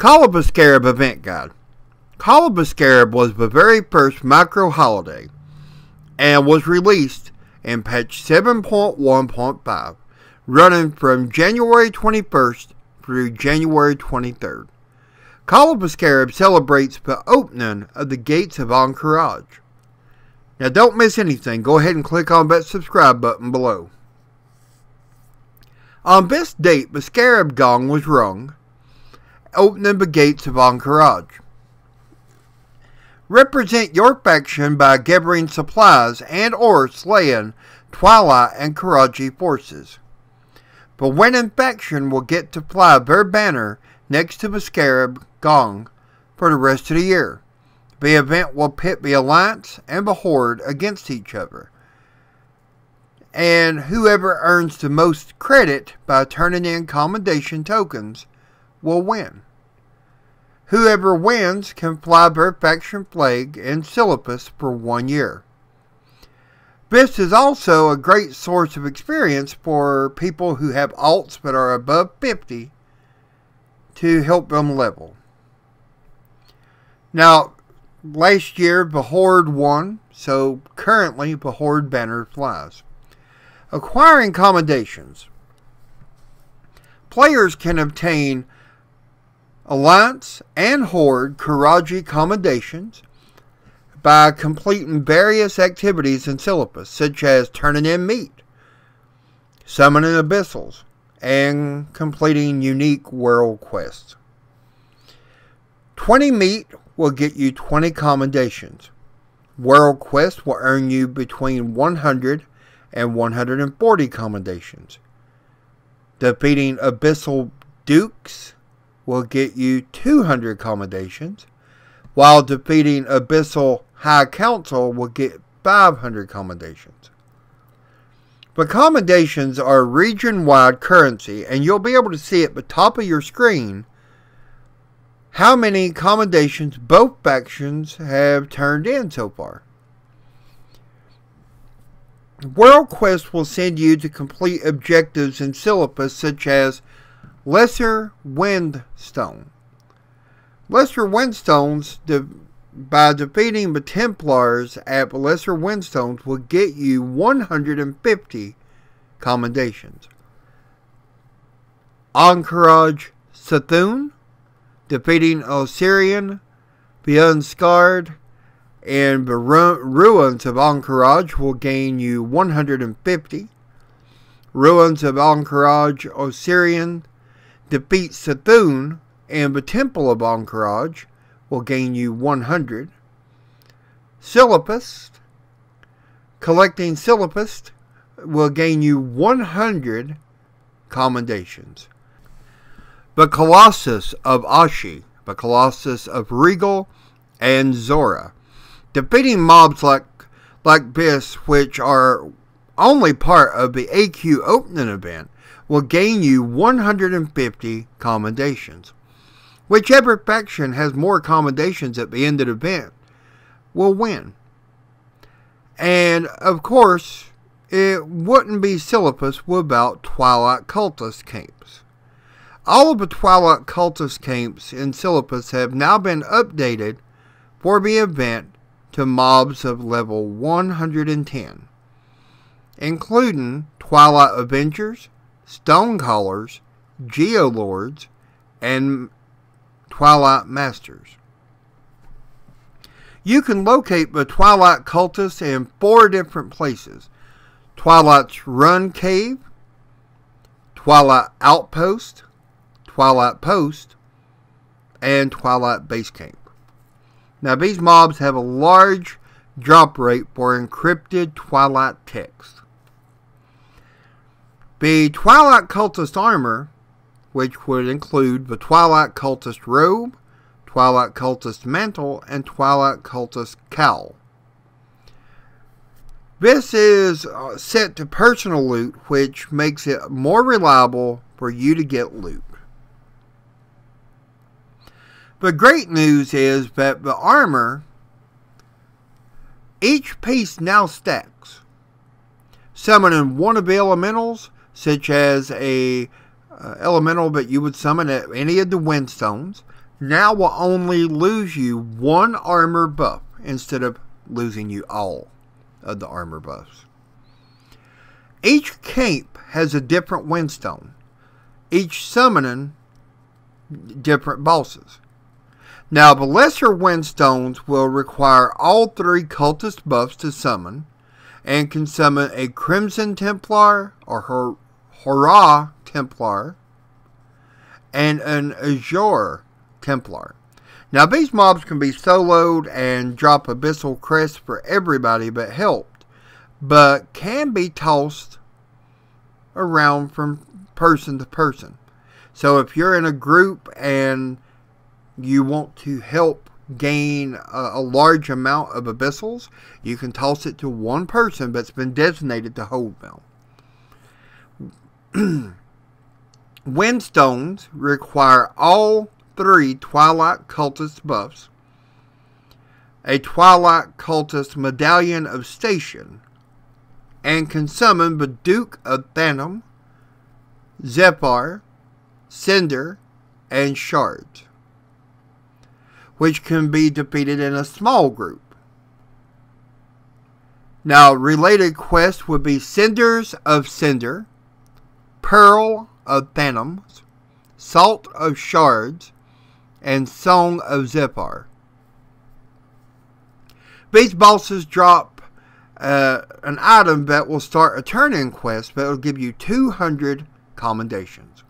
Call of a Scarab Event Guide. Call of a Scarab was the very first macro holiday and was released in patch 7.1.5, running from January 21st through January 23rd. Call of a Scarab celebrates the opening of the gates of Ahn'Qiraj. Now don't miss anything. Go ahead and click on that subscribe button below. On this date, the Scarab Gong was rung, opening the gates of Ahn'Qiraj. Represent your faction by gathering supplies and or slaying Twilight and Qiraji forces. The winning faction will get to fly their banner next to the Scarab Gong for the rest of the year. The event will pit the Alliance and the Horde against each other, and whoever earns the most credit by turning in Commendation Tokens will win. Whoever wins can fly their faction flag in Silithus for 1 year. This is also a great source of experience for people who have alts that are above 50 to help them level. Now, last year the Horde won, so currently the Horde banner flies. Acquiring Commendations. Players can obtain Alliance and Horde Qiraji Commendations by completing various activities in Silithus, such as turning in meat, summoning Abyssals, and completing unique world quests. 20 meat will get you 20 Commendations. World quests will earn you between 100 and 140 Commendations. Defeating Abyssal Dukes will get you 200 Commendations, while defeating Abyssal High Council will get 500 Commendations. The Commendations are region-wide currency, and you'll be able to see at the top of your screen how many Commendations both factions have turned in so far. World quests will send you to complete objectives in Silithus, such as Lesser Windstone. Lesser Windstones, by defeating the Templars at Lesser Windstones, will get you 150 Commendations. Ahn'Qiraj Sethun, defeating Osirian, the Unscarred, and the Ruins of Ahn'Qiraj will gain you 150. Ruins of Ahn'Qiraj Osirian defeat Sethun, and the Temple of Ahn'Qiraj will gain you 100. Silithus, collecting Silithus will gain you 100 Commendations. The Colossus of Ashi, the Colossus of Regal, and Zora. Defeating mobs like this, which are only part of the AQ opening event, will gain you 150 Commendations. Whichever faction has more Commendations at the end of the event will win. And of course, it wouldn't be Silithus without Twilight Cultist camps. All of the Twilight Cultist camps in Silithus have now been updated for the event to mobs of level 110, including Twilight Avengers, Stonecallers, Geolords, and Twilight Masters. You can locate the Twilight Cultists in 4 different places: Twilight's Run Cave, Twilight Outpost, Twilight Post, and Twilight Base Camp. Now these mobs have a large drop rate for encrypted Twilight text. The Twilight Cultist armor, which would include the Twilight Cultist robe, Twilight Cultist mantle, and Twilight Cultist cowl. This is set to personal loot, which makes it more reliable for you to get loot. The great news is that the armor, each piece now stacks. Summoning one of the elementals, such as a elemental that you would summon at any of the Windstones, now will only lose you one armor buff instead of losing you all of the armor buffs. Each cape has a different windstone, each summoning different bosses. Now, the lesser windstones will require all 3 cultist buffs to summon, and can summon a Crimson Templar or Hurrah Templar and an Azure Templar. Now, these mobs can be soloed and drop Abyssal crests for everybody but helped, but can be tossed around from person to person. So if you're in a group and you want to help gain a large amount of Abyssals, you can toss it to one person that's been designated to hold them. Windstones require all 3 Twilight Cultist buffs, a Twilight Cultist Medallion of Station, and can summon the Duke of Phantom, Zephyr, Cinder, and Shards, which can be defeated in a small group. Now, related quests would be Cinders of Cinder, Pearl of Phantoms, Salt of Shards, and Song of Zephyr. These bosses drop an item that will start a turn-in quest that will give you 200 commendations.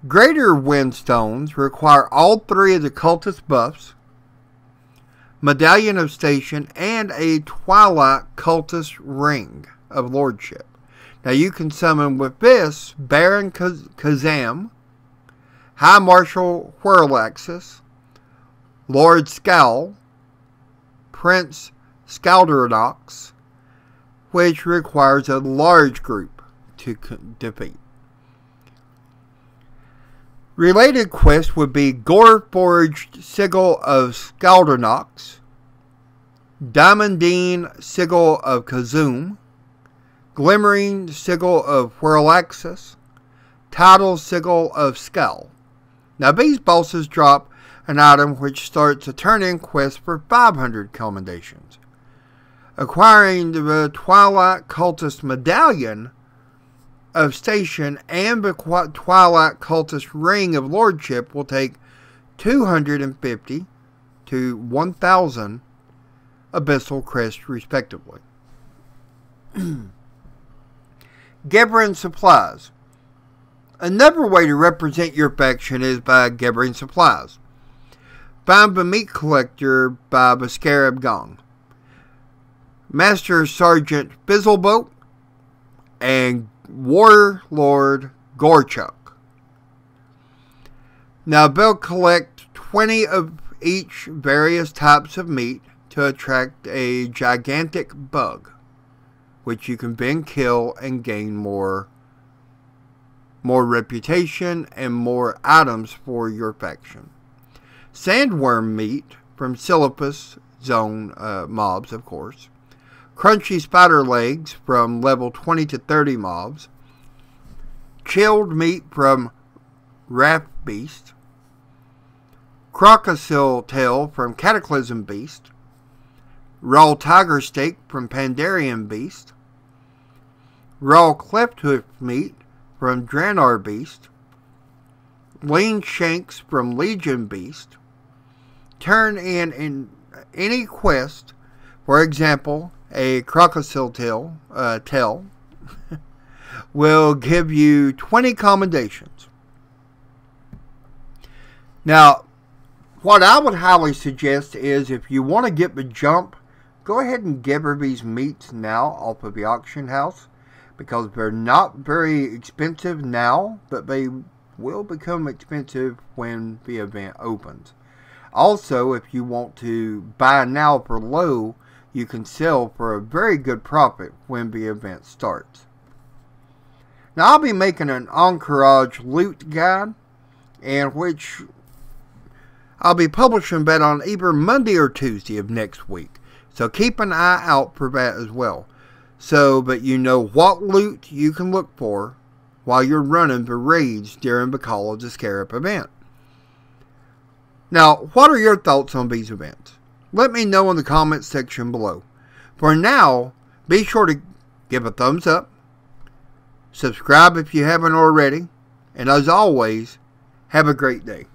Greater Windstones require all 3 of the cultist buffs, Medallion of Station, and a Twilight Cultist Ring of Lordship. Now you can summon with this Baron Kazam, High Marshal Whirlaxis, Lord Scowl, Prince Scaldernox, which requires a large group to defeat. Related quests would be Gore-Forged Sigil of Scaldernox, Diamondine Sigil of Kazum, Glimmering Sigil of Whirlaxis, Tidal Sigil of Scowl. Now these bosses drop an item which starts a turn-in quest for 500 commendations. Acquiring the Twilight Cultist Medallion of Station and the Twilight Cultist Ring of Lordship will take 250 to 1,000 Abyssal crests respectively. Gathering supplies. Another way to represent your faction is by gathering supplies. Find the meat collector by the Scarab Gong, Master Sergeant Fizzleboat, and Warlord Gorchuk. Now they'll collect 20 of each various types of meat to attract a gigantic bug, which you can then kill and gain more reputation and more items for your faction. Sandworm meat from Silithus zone mobs, of course. Crunchy spider legs from level 20 to 30 mobs. Chilled meat from Wrath Beast. Crocodile tail from Cataclysm Beast. Raw tiger steak from Pandarian Beast. Raw cleft hoof meat from Draenor Beast. Lean shanks from Legion Beast. Turn in any quest, for example, a crocodile tail will give you 20 commendations. Now, what I would highly suggest is if you want to get the jump, go ahead and gather these meats now off of the auction house, because they're not very expensive now, but they will become expensive when the event opens. Also, if you want to buy now for low, you can sell for a very good profit when the event starts. Now, I'll be making an Ahn'Qiraj loot guide, in which I'll be publishing that on either Monday or Tuesday of next week. So keep an eye out for that as well, so that you know what loot you can look for while you're running the raids during the Call of the Scarab event. Now, what are your thoughts on these events? Let me know in the comments section below. For now, be sure to give a thumbs up, subscribe if you haven't already, and as always, have a great day.